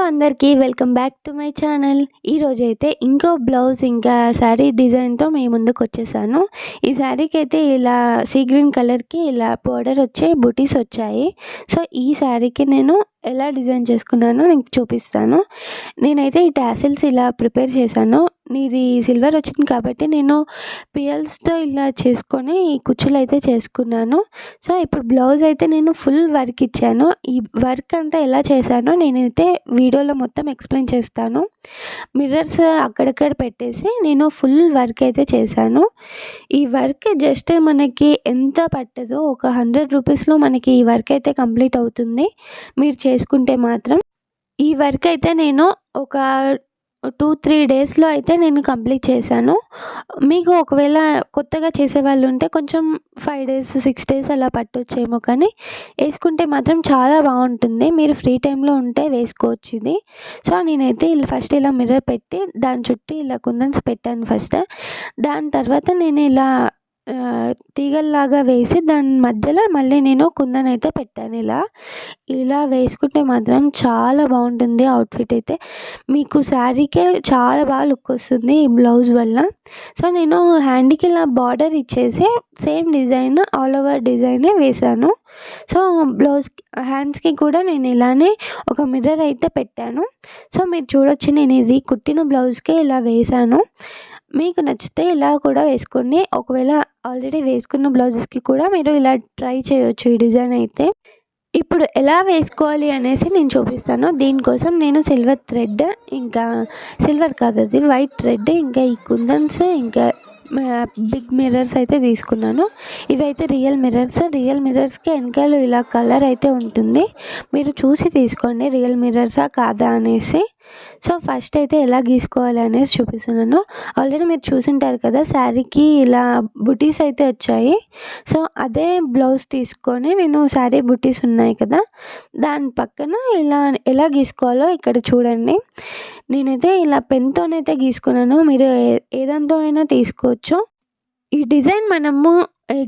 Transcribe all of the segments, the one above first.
అందరికీ welcome back to my channel. ఈరోజైతే ఇంకో బ్లౌజ్ ఇంకా శారీ డిజైన్తో మీ ముందుకు వచ్చేసాను. ఈ శారీకి అయితే ఇలా సీ గ్రీన్ కలర్కి ఇలా బోర్డర్ వచ్చే బుటీస్ వచ్చాయి. సో ఈ శారీకి నేను ఎలా డిజైన్ చేసుకున్నానో నీకు చూపిస్తాను. నేనైతే ఈ టాసిల్స్ ఇలా ప్రిపేర్ చేశాను. ఇది సిల్వర్ వచ్చింది కాబట్టి నేను పియల్స్తో ఇలా చేసుకొని ఈ కుచ్చులు అయితే చేసుకున్నాను. సో ఇప్పుడు బ్లౌజ్ అయితే నేను ఫుల్ వర్క్ ఇచ్చాను. ఈ వర్క్ అంతా ఎలా చేశానో నేనైతే వీడియోలో మొత్తం ఎక్స్ప్లెయిన్ చేస్తాను. మిర్రర్స్ అక్కడక్కడ పెట్టేసి నేను ఫుల్ వర్క్ అయితే చేశాను. ఈ వర్క్ జస్ట్ మనకి ఎంత పట్టదో ఒక 100 రూపీస్లో మనకి ఈ వర్క్ అయితే కంప్లీట్ అవుతుంది మీరు చేసుకుంటే మాత్రం. ఈ వర్క్ అయితే నేను ఒక 2-3 డేస్లో అయితే నేను కంప్లీట్ చేశాను. మీకు ఒకవేళ కొత్తగా చేసేవాళ్ళు ఉంటే కొంచెం 5 డేస్ 6 డేస్ అలా పట్టొచ్చేమో, కానీ వేసుకుంటే మాత్రం చాలా బాగుంటుంది. మీరు ఫ్రీ టైంలో ఉంటే వేసుకోవచ్చు ఇది. సో నేనైతే ఇలా ఫస్ట్ ఇలా మిర్రర్ పెట్టి దాని చుట్టూ ఇలా కుందన్స్ పెట్టాను ఫస్ట్. దాని తర్వాత నేను ఇలా తీగల్లాగా వేసి దాని మధ్యలో మళ్ళీ నేను కుందన్ అయితే పెట్టాను. ఇలా వేసుకుంటే మాత్రం చాలా బాగుంటుంది అవుట్ఫిట్ అయితే. మీకు శారీకే చాలా బాగా లుక్ వస్తుంది ఈ బ్లౌజ్ వల్ల. సో నేను హ్యాండ్కి ఇలా బార్డర్ ఇచ్చేసి సేమ్ డిజైన్ ఆల్ ఓవర్ డిజైనే వేశాను. సో బ్లౌజ్ హ్యాండ్స్కి కూడా నేను ఇలానే ఒక మిర్రర్ అయితే పెట్టాను. సో మీరు చూడొచ్చు, నేను ఇది కుట్టిన బ్లౌజ్కే ఇలా వేశాను. మీకు నచ్చితే ఇలా కూడా వేసుకోండి. ఒకవేళ ఆల్రెడీ వేసుకున్న బ్లౌజెస్కి కూడా మీరు ఇలా ట్రై చేయొచ్చు ఈ డిజైన్ అయితే. ఇప్పుడు ఎలా వేసుకోవాలి అనేసి నేను చూపిస్తాను. దీనికోసం నేను సిల్వర్ థ్రెడ్, ఇంకా సిల్వర్ కాదు అది వైట్ థ్రెడ్, ఇంకా ఈ కుందన్స్, ఇంకా బిగ్ మిర్రర్స్ అయితే తీసుకున్నాను. ఇవైతే రియల్ మిర్రర్స్కి వెనకాల ఇలా కలర్ అయితే ఉంటుంది. మీరు చూసి తీసుకోండి రియల్ మిర్రర్సా కాదా అనేసి. సో ఫస్ట్ అయితే ఎలా గీసుకోవాలి అనేసి చూపిస్తున్నాను. ఆల్రెడీ మీరు చూసింటారు కదా, శారీకి ఇలా బుటీస్ అయితే వచ్చాయి. సో అదే బ్లౌజ్ తీసుకొని నేను శారీ బుటీస్ ఉన్నాయి కదా, దాని పక్కన ఇలా ఎలా గీసుకోవాలో ఇక్కడ చూడండి. నేనైతే ఇలా పెన్తోనైతే గీసుకున్నాను. మీరు ఏదంతో అయినా తీసుకోవచ్చు. ఈ డిజైన్ మనము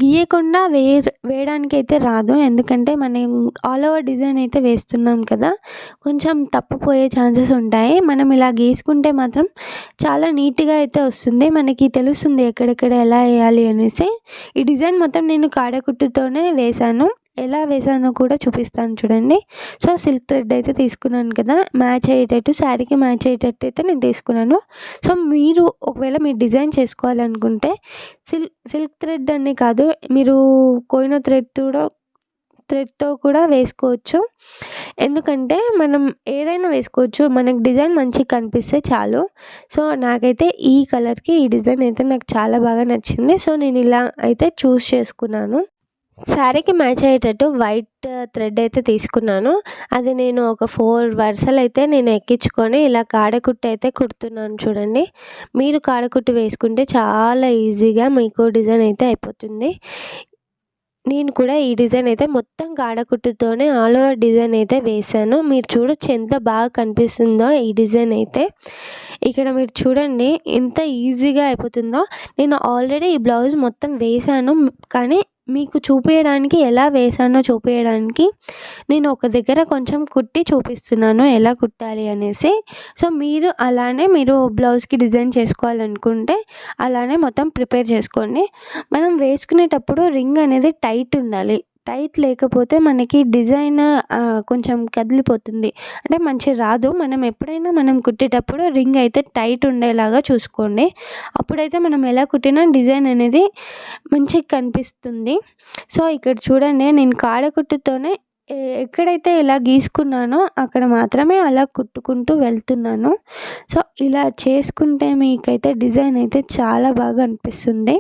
గీయకుండా వేయడానికి అయితే రాదు. ఎందుకంటే మనం ఆల్ ఓవర్ డిజైన్ అయితే వేస్తున్నాం కదా, కొంచెం తప్పిపోయే ఛాన్సెస్ ఉంటాయి. మనం ఇలా గీసుకుంటే మాత్రం చాలా నీట్గా అయితే వస్తుంది. మనకి తెలుస్తుంది ఎక్కడెక్కడ ఎలా వేయాలి అనేసి. ఈ డిజైన్ మొత్తం నేను కాడకుట్టుతోనే వేశాను. ఎలా వేసానో కూడా చూపిస్తాను చూడండి. సో సిల్క్ థ్రెడ్ అయితే తీసుకున్నాను కదా, మ్యాచ్ అయ్యేటట్టు శారీకి మ్యాచ్ అయ్యేటట్టు అయితే నేను తీసుకున్నాను. సో మీరు ఒకవేళ మీరు డిజైన్ చేసుకోవాలనుకుంటే సిల్క్ థ్రెడ్ అనే కాదు, మీరు కోయిన థ్రెడ్తో కూడా వేసుకోవచ్చు. ఎందుకంటే మనం ఏదైనా వేసుకోవచ్చు, మనకు డిజైన్ మంచిగా కనిపిస్తే చాలు. సో నాకైతే ఈ కలర్కి ఈ డిజైన్ అయితే నాకు చాలా బాగా నచ్చింది. సో నేను ఇలా అయితే చూస్ చేసుకున్నాను. శారీకి మ్యాచ్ అయ్యేటట్టు వైట్ థ్రెడ్ అయితే తీసుకున్నాను. అది నేను ఒక 4 వరుసలు అయితే నేను ఎక్కించుకొని ఇలా కాడకుట్టు అయితే కుడుతున్నాను చూడండి. మీరు కాడకుట్టు వేసుకుంటే చాలా ఈజీగా మీకు డిజైన్ అయితే అయిపోతుంది. నేను కూడా ఈ డిజైన్ అయితే మొత్తం కాడకుట్టుతోనే ఆల్ ఓవర్ డిజైన్ అయితే వేశాను. మీరు చూడొచ్చు ఎంత బాగా కనిపిస్తుందో ఈ డిజైన్ అయితే. ఇక్కడ మీరు చూడండి ఎంత ఈజీగా అయిపోతుందో. నేను ఆల్రెడీ ఈ బ్లౌజ్ మొత్తం వేశాను, కానీ మీకు చూపించడానికి ఎలా వేసానో చూపించడానికి నేను ఒక దగ్గర కొంచెం కుట్టి చూపిస్తున్నాను ఎలా కుట్టాలి అనేసి. సో మీరు అలానే మీరు బ్లౌజ్కి డిజైన్ చేసుకోవాలనుకుంటే అలానే మొత్తం ప్రిపేర్ చేసుకోండి. మనం వేసుకునేటప్పుడు రింగ్ అనేది టైట్ ఉండాలి. టైట్ లేకపోతే మనకి డిజైన్ కొంచెం కదిలిపోతుంది, అంటే మంచి రాదు. మనం కుట్టేటప్పుడు రింగ్ అయితే టైట్ ఉండేలాగా చూసుకోండి. అప్పుడైతే మనం ఎలా కుట్టినా డిజైన్ అనేది మంచిగా కనిపిస్తుంది. సో ఇక్కడ చూడండి, నేను కాడకుట్టుతోనే ఎక్కడైతే ఇలా గీసుకున్నానో అక్కడ మాత్రమే అలా కుట్టుకుంటూ వెళ్తున్నాను. సో ఇలా చేసుకుంటే మీకైతే డిజైన్ అయితే చాలా బాగా అనిపిస్తుంది.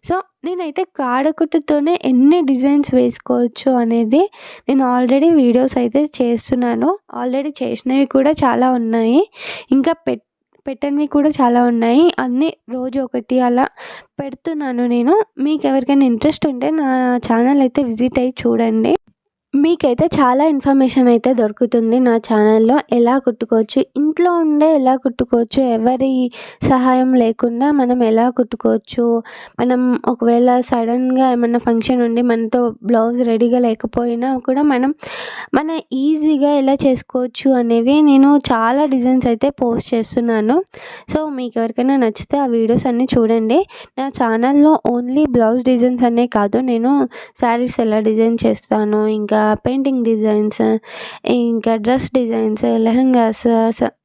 సో నేనైతే కాడకుట్టుతోనే ఎన్ని డిజైన్స్ వేసుకోవచ్చు అనేది నేను ఆల్రెడీ వీడియోస్ అయితే చేస్తున్నాను. ఆల్రెడీ చేసినవి కూడా చాలా ఉన్నాయి, ఇంకా పెట్టనివి కూడా చాలా ఉన్నాయి. అన్నీ రోజు ఒకటి అలా పెడుతున్నాను నేను. మీకు ఎవరికైనా ఇంట్రెస్ట్ ఉంటే నా ఛానల్ అయితే విజిట్ అయ్యి చూడండి. మీకైతే చాలా ఇన్ఫర్మేషన్ అయితే దొరుకుతుంది నా ఛానల్లో. ఎలా కుట్టుకోవచ్చు, ఇంట్లో ఉండే ఎలా కుట్టుకోవచ్చు, ఎవరి సహాయం లేకుండా మనం ఎలా కుట్టుకోవచ్చు, మనం ఒకవేళ సడన్గా ఏమన్నా ఫంక్షన్ ఉండి మనతో బ్లౌజ్ రెడీగా లేకపోయినా కూడా మన ఈజీగా ఎలా చేసుకోవచ్చు అనేవి నేను చాలా డిజైన్స్ అయితే పోస్ట్ చేస్తున్నాను. సో మీకు ఎవరికైనా నచ్చితే ఆ వీడియోస్ అన్నీ చూడండి. నా ఛానల్లో ఓన్లీ బ్లౌజ్ డిజైన్స్ అనే కాదు, నేను శారీస్ ఎలా డిజైన్ చేస్తాను, ఇంకా పెయింటింగ్ డిజైన్స్, ఇంకా dress designs, lehengas,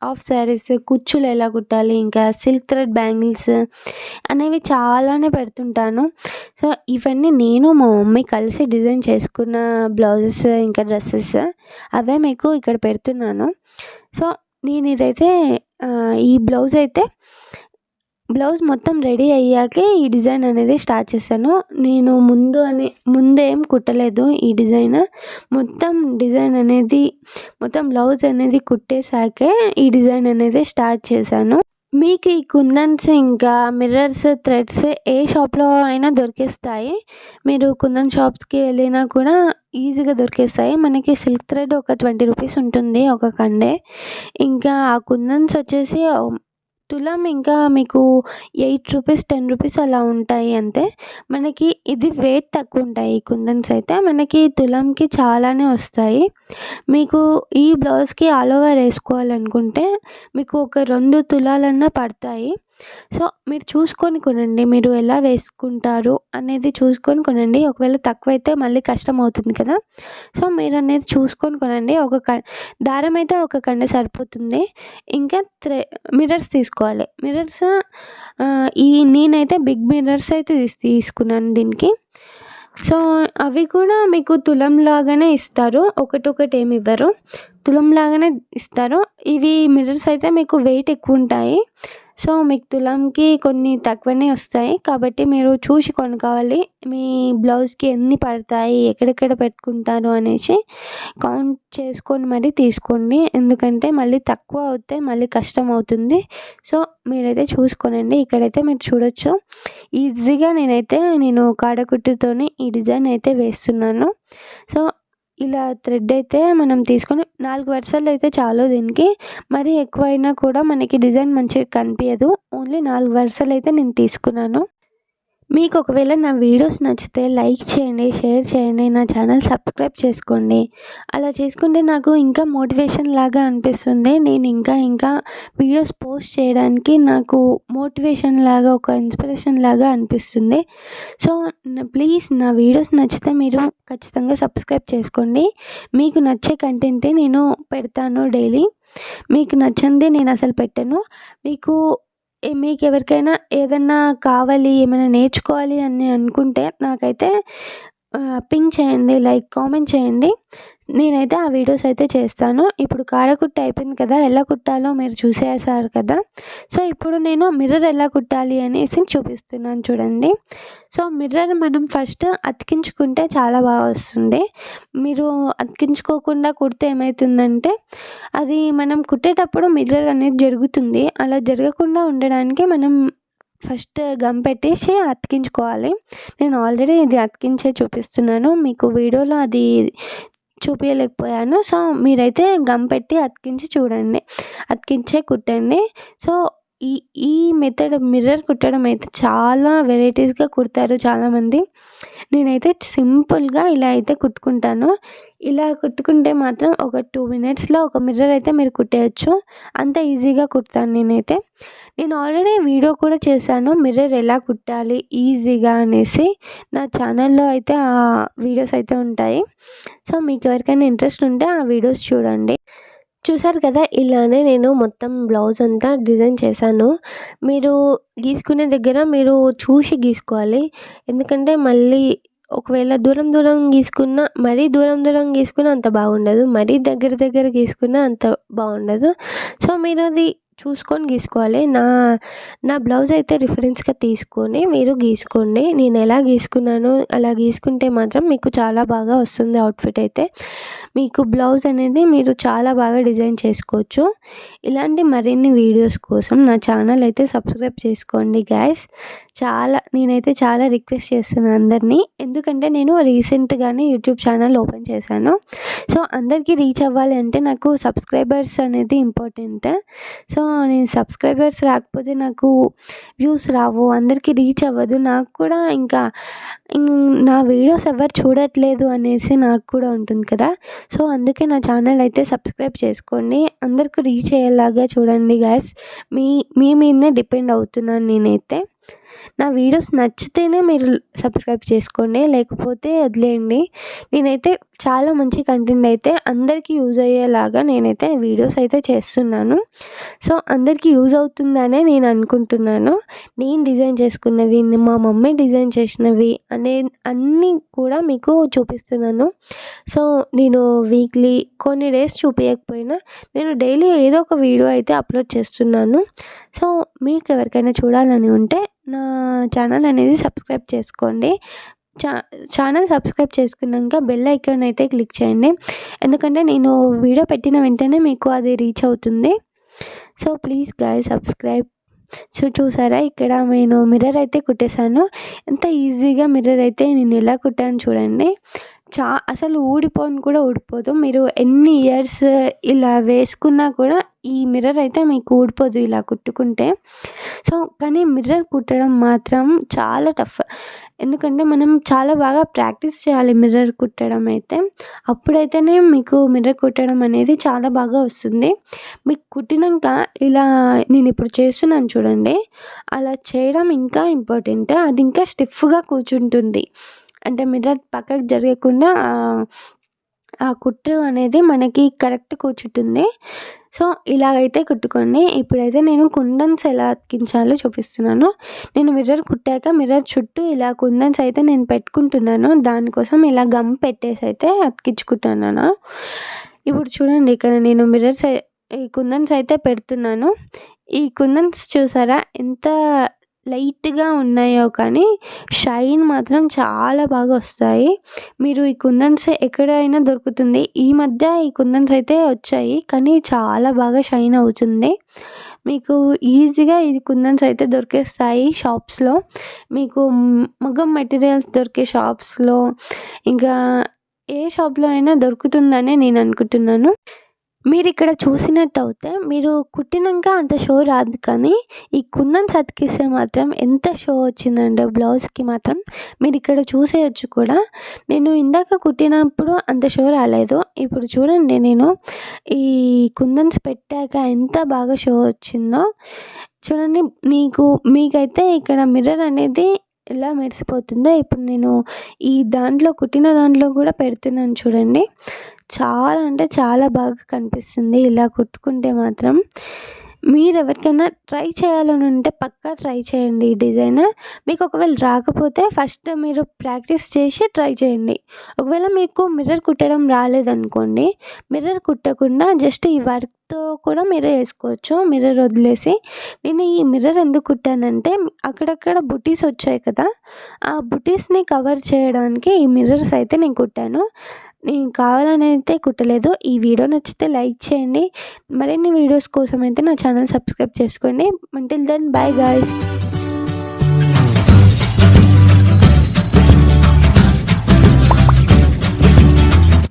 half saris, కుచ్చులు ఎలా కుట్టాలి, ఇంకా సిల్క్ థ్రెడ్ బ్యాంగిల్స్ అనేవి చాలానే పెడుతుంటాను. సో ఇవన్నీ నేను మా మమ్మీ కలిసి డిజైన్ చేసుకున్న బ్లౌజెస్ ఇంకా డ్రెస్సెస్, అవే మీకు ఇక్కడ పెడుతున్నాను. సో నేను ఇదైతే ఈ బ్లౌజ్ మొత్తం రెడీ అయ్యాకే ఈ డిజైన్ అనేది స్టార్ట్ చేశాను. నేను ముందేం కుట్టలేదు ఈ డిజైన్. మొత్తం బ్లౌజ్ అనేది కుట్టేశాకే ఈ డిజైన్ అనేది స్టార్ట్ చేశాను. మీకు ఈ కుందన్స్ ఇంకా మిర్రర్స్, థ్రెడ్స్ ఏ షాప్లో అయినా దొరికేస్తాయి. మీరు కుందన్ షాప్స్కి వెళ్ళినా కూడా ఈజీగా దొరికేస్తాయి. మనకి సిల్క్ థ్రెడ్ ఒక 20 రూపీస్ ఉంటుంది ఒక కండే. ఇంకా ఆ కుందన్స్ వచ్చేసి తులం ఇంకా మీకు 8 రూపీస్, 10 రూపీస్ అలా ఉంటాయి అంతే. మనకి ఇది వెయిట్ తక్కువ ఉంటాయి ఈ కుందన్స్ అయితే. మనకి తులంకి చాలానే వస్తాయి. మీకు ఈ బ్లౌజ్కి ఆల్ ఓవర్ వేసుకోవాలనుకుంటే మీకు ఒక 2 తులాలన్నా పడతాయి. సో మీరు చూసుకొని కొనండి, మీరు ఎలా వేసుకుంటారు అనేది చూసుకొని కొనండి. ఒకవేళ తక్కువైతే మళ్ళీ కష్టం అవుతుంది కదా. సో మీరు అనేది చూసుకొని కొనండి. దారం అయితే ఒక కండ సరిపోతుంది. ఇంకా మిర్రర్స్ తీసుకోవాలి. మిర్రర్స్ నేనైతే బిగ్ మిర్రర్స్ అయితే తీసుకున్నాను దీనికి. సో అవి కూడా మీకు తులం లాగానే ఇస్తారు, ఒకటొకటి ఏమి ఇవ్వరు, తులం లాగానే ఇస్తారు. ఇవి మిర్రర్స్ అయితే మీకు వెయిట్ ఎక్కువ ఉంటాయి. సో మీకు తులంకి కొన్ని తక్కువనే వస్తాయి, కాబట్టి మీరు చూసి కొనుక్కోవాలి. మీ బ్లౌజ్కి ఎన్ని పడతాయి, ఎక్కడెక్కడ పెట్టుకుంటారు అనేసి కౌంట్ చేసుకొని మరీ తీసుకోండి. ఎందుకంటే మళ్ళీ తక్కువ అవుతే మళ్ళీ కష్టం అవుతుంది. సో మీరైతే చూసుకోనండి. ఇక్కడైతే మీరు చూడొచ్చు ఈజీగా నేను కాడకుట్టుతోని ఈ డిజైన్ అయితే వేస్తున్నాను. సో ఇలా థ్రెడ్ అయితే మనం తీసుకొని 4 వరుసలు అయితే చాలు దీనికి. మరీ ఎక్కువైనా కూడా మనకి డిజైన్ మంచిగా కనిపించదు. ఓన్లీ 4 వరుసలు అయితే నేను తీసుకున్నాను. మీకు ఒకవేళ నా వీడియోస్ నచ్చితే లైక్ చేయండి, షేర్ చేయండి, నా ఛానల్ సబ్స్క్రైబ్ చేసుకోండి. అలా చేసుకుంటే నాకు ఇంకా మోటివేషన్ లాగా అనిపిస్తుంది. నేను ఇంకా వీడియోస్ పోస్ట్ చేయడానికి నాకు మోటివేషన్ లాగా, ఒక ఇన్స్పిరేషన్ లాగా అనిపిస్తుంది. సో ప్లీజ్ నా వీడియోస్ నచ్చితే మీరు ఖచ్చితంగా సబ్స్క్రైబ్ చేసుకోండి. మీకు నచ్చే కంటెంటే నేను పెడతాను డైలీ. మీకు నచ్చంది నేను అసలు పెట్టను. మీకు ఎవరికైనా ఏదన్నా కావాలి, ఏమైనా నేర్చుకోవాలి అని అనుకుంటే నాకైతే పింక్ చేయండి, లైక్ కామెంట్ చేయండి. నేనైతే ఆ వీడియోస్ అయితే చేస్తాను. ఇప్పుడు కాడకుట్టు అయిపోయింది కదా, ఎలా కుట్టాలో మీరు చూసేసారు కదా. సో ఇప్పుడు నేను మిర్రర్ ఎలా కుట్టాలి అనేసి చూపిస్తున్నాను చూడండి. సో మిర్రర్ మనం ఫస్ట్ అతికించుకుంటే చాలా బాగా వస్తుంది. మీరు అతికించుకోకుండా కుడితే ఏమవుతుందంటే అది మనం కుట్టేటప్పుడు మిర్రర్ అనేది జరుగుతుంది. అలా జరగకుండా ఉండడానికి మనం ఫస్ట్ గమ్ పెట్టేసి అతికించుకోవాలి. నేను ఆల్రెడీ ఇది అతికించే చూపిస్తున్నాను, మీకు వీడియోలో అది చూపించలేకపోయాను. సో మీరైతే గమ్ పెట్టి అతికించే కుట్టండి. సో ఈ మెథడ్ మిర్రర్ కుట్టడం అయితే చాలా వెరైటీస్గా కుడతారు చాలామంది. నేనైతే సింపుల్గా ఇలా అయితే కుట్టుకుంటాను. ఇలా కుట్టుకుంటే మాత్రం ఒక 2 మినిట్స్లో ఒక మిర్రర్ అయితే మీరు కుట్టేయచ్చు. అంత ఈజీగా కుడతాను నేనైతే. నేను ఆల్రెడీ వీడియో కూడా చేశాను మిర్రర్ ఎలా కుట్టాలి ఈజీగా అనేసి. నా ఛానల్లో అయితే ఆ వీడియోస్ అయితే ఉంటాయి. సో మీకు ఎవరికైనా ఇంట్రెస్ట్ ఉంటే ఆ వీడియోస్ చూడండి. చూసారు కదా, ఇలానే నేను మొత్తం బ్లౌజ్ అంతా డిజైన్ చేశాను. మీరు గీసుకునే దగ్గర మీరు చూసి గీసుకోవాలి. ఎందుకంటే మళ్ళీ ఒకవేళ దూరం గీసుకున్నా, మరీ దూరం గీసుకున్నా అంత బాగుండదు, మరీ దగ్గర గీసుకున్నా అంత బాగుండదు. సో మీరు అది చూసుకొని గీసుకోవాలి. నా బ్లౌజ్ అయితే రిఫరెన్స్‌గా తీసుకొని మీరు గీసుకోండి. నేను ఎలా గీసుకున్నానో అలా గీసుకుంటే మాత్రం మీకు చాలా బాగా వస్తుంది అవుట్‌ఫిట్ అయితే. మీకు బ్లౌజ్ అనేది మీరు చాలా బాగా డిజైన్ చేసుకోవచ్చు. ఇలాంటి మరిన్ని వీడియోస్ కోసం నా ఛానల్ అయితే సబ్స్క్రైబ్ చేసుకోండి గైస్. నేనైతే చాలా రిక్వెస్ట్ చేస్తున్నాను అందరినీ. ఎందుకంటే నేను రీసెంట్‌గానే యూట్యూబ్ ఛానల్ ఓపెన్ చేశాను. సో, అందరికీ రీచ్ అవ్వాలి అంటే నాకు సబ్స్క్రైబర్స్ అనేది ఇంపార్టెంట్. సో, నేను సబ్స్క్రైబర్స్ రాకపోతే నాకు వ్యూస్ రావు, అందరికీ రీచ్ అవ్వదు. నాకు కూడా ఇంకా నా వీడియోస్ ఎవరు చూడట్లేదు అనేసి నాకు కూడా ఉంటుంది కదా. సో, అందుకే నా ఛానల్ అయితే సబ్స్క్రైబ్ చేసుకోండి. అందరికి రీచ్ అయ్యేలాగా చూడండి గైస్. మీ మీదనే డిపెండ్ అవుతున్నాను నేనైతే. నా వీడియోస్ నచ్చితేనే మీరు సబ్స్క్రైబ్ చేసుకోండి, లేకపోతే వదిలేయండి. నేనైతే చాలా మంచి కంటెంట్ అయితే అందరికీ యూజ్ అయ్యేలాగా నేనైతే వీడియోస్ అయితే చేస్తున్నాను. సో, అందరికీ యూజ్ అవుతుందనే నేను అనుకుంటున్నాను. నేను డిజైన్ చేసుకున్నవి, మా మమ్మీ డిజైన్ చేసినవి అన్నీ కూడా మీకు చూపిస్తున్నాను. సో, నేను వీక్లీ కొన్ని డేస్ చూపించకపోయినా నేను డైలీ ఏదో ఒక వీడియో అయితే అప్లోడ్ చేస్తున్నాను. సో, మీకు ఎవరికైనా చూడాలని ఉంటే నా ఛానల్ అనేది సబ్స్క్రైబ్ చేసుకోండి. ఛానల్ సబ్స్క్రైబ్ చేసుకున్నాక బెల్ ఐకాన్ అయితే క్లిక్ చేయండి. ఎందుకంటే నేను వీడియో పెట్టిన వెంటనే మీకు అది రీచ్ అవుతుంది. So, please guys subscribe. చూసారా ఇక్కడ నేను మిర్రర్ అయితే కుట్టేశాను. ఎంత ఈజీగా మిర్రర్ అయితే నేను ఎలా కుట్టాను చూడండి. అసలు కూడా ఊడిపోదు. మీరు ఎన్ని ఇయర్స్ ఇలా వేసుకున్నా కూడా ఈ మిర్రర్ అయితే మీకు ఊడిపోదు ఇలా కుట్టుకుంటే. సో, కానీ మిర్రర్ కుట్టడం మాత్రం చాలా టఫ్. ఎందుకంటే మనం చాలా బాగా ప్రాక్టీస్ చేయాలి మిర్రర్ కుట్టడం అయితే. అప్పుడైతేనే మీకు మిర్రర్ కుట్టడం అనేది చాలా బాగా వస్తుంది. మీకు కుట్టినాక ఇలా నేను ఇప్పుడు చేస్తున్నాను చూడండి, అలా చేయడం ఇంకా ఇంపార్టెంట్. అది ఇంకా స్టిఫ్గా కూర్చుంటుంది. అంటే మిర్రర్ పక్కకు జరగకుండా ఆ కుట్టు అనేది మనకి కరెక్ట్ కూర్చుంటుంది. సో, ఇలాగైతే కుట్టుకోండి. ఇప్పుడైతే నేను కుందన్స్ ఎలా అతికించాలో చూపిస్తున్నాను. నేను మిర్రర్ కుట్టాక మిర్రర్ చుట్టూ ఇలా కుందన్స్ అయితే నేను పెట్టుకుంటున్నాను. దానికోసం ఇలా గమ్ పెట్టేసి అయితే అతికించుకుంటున్నాను. ఇప్పుడు చూడండి ఇక్కడ నేను ఈ కుందన్స్ అయితే పెడుతున్నాను. ఈ కుందన్స్ చూసారా ఎంత లైట్గా ఉన్నాయో, కానీ షైన్ మాత్రం చాలా బాగా వస్తాయి. మీరు ఈ కుందన్స్ ఎక్కడైనా దొరుకుతుంది. ఈ మధ్య ఈ కుందన్స్ అయితే వచ్చాయి, కానీ చాలా బాగా షైన్ అవుతుంది. మీకు ఈజీగా ఈ కుందన్స్ అయితే దొరికేస్తాయి షాప్స్లో. మీకు మగ్గం మెటీరియల్స్ దొరికే షాప్స్లో, ఇంకా ఏ షాప్లో అయినా దొరుకుతుందనే నేను అనుకుంటున్నాను. మీరిక్కడ చూసినట్టయితే మీరు కుట్టినాక అంత షో రాదు, కానీ ఈ కుందన్స్ అతికిస్తే మాత్రం ఎంత షో వచ్చిందంటే బ్లౌజ్కి మాత్రం మీరు ఇక్కడ చూసేయచ్చు కూడా. నేను ఇందాక కుట్టినప్పుడు అంత షో రాలేదు. ఇప్పుడు చూడండి నేను ఈ కుందన్స్ పెట్టాక ఎంత బాగా షో వచ్చిందో చూడండి. మీకైతే ఇక్కడ మిర్రర్ అనేది ఎలా మెరిసిపోతుందో ఇప్పుడు నేను ఈ కుట్టిన దాంట్లో కూడా పెడుతున్నాను చూడండి. చాలా అంటే చాలా బాగా కనిపిస్తుంది ఇలా కుట్టుకుంటే మాత్రం. మీరు ఎవరికైనా ట్రై చేయాలని ఉంటే పక్కా ట్రై చేయండి ఈ డిజైన్. మీకు ఒకవేళ రాకపోతే ఫస్ట్ మీరు ప్రాక్టీస్ చేసి ట్రై చేయండి. ఒకవేళ మీకు మిర్రర్ కుట్టడం రాలేదనుకోండి, మిర్రర్ కుట్టకుండా జస్ట్ ఈ వర్క్తో కూడా మిర్రర్ వేసుకోవచ్చు. మిర్రర్ వదిలేసి నేను ఈ మిర్రర్ ఎందుకు కుట్టానంటే అక్కడక్కడ బుటీస్ వచ్చాయి కదా, ఆ బుటీస్ని కవర్ చేయడానికి ఈ మిర్రర్స్ అయితే నేను కుట్టాను. నేను కావాలని అయితే కుట్టలేదు. ఈ వీడియో నచ్చితే లైక్ చేయండి. మరిన్ని వీడియోస్ కోసం అయితే నా ఛానల్ సబ్స్క్రైబ్ చేసుకోండి. Until then bye guys.